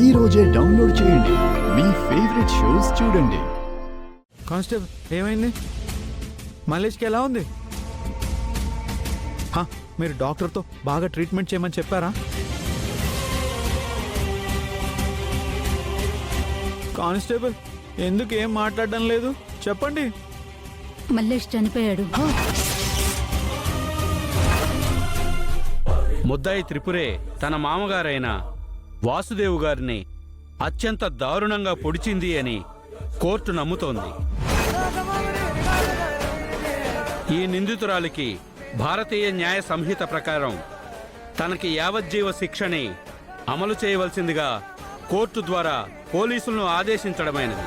ఈ రోజే డౌన్లోడ్ చేయండి. మీ ఫేవరెట్ షోస్ చూడండి. కానిస్టేబుల్ ఏమైంది? మల్లేష్కి ఎలా ఉంది? మీరు డాక్టర్తో బాగా ట్రీట్మెంట్ చేయమని చెప్పారా? కానిస్టేబుల్ ఎందుకు ఏం మాట్లాడడం లేదు? చెప్పండి. మల్లేష్ చనిపోయాడు. ముద్దాయి త్రిపురే తన మామగారైన వాసుదేవు గారిని అత్యంత దారుణంగా పొడిచింది అని కోర్టు నమ్ముతోంది. ఈ నిందితురాలికి భారతీయ న్యాయ సంహిత ప్రకారం తనకి యావజ్జీవ శిక్షని అమలు చేయవలసిందిగా కోర్టు ద్వారా పోలీసులను ఆదేశించడమైనది.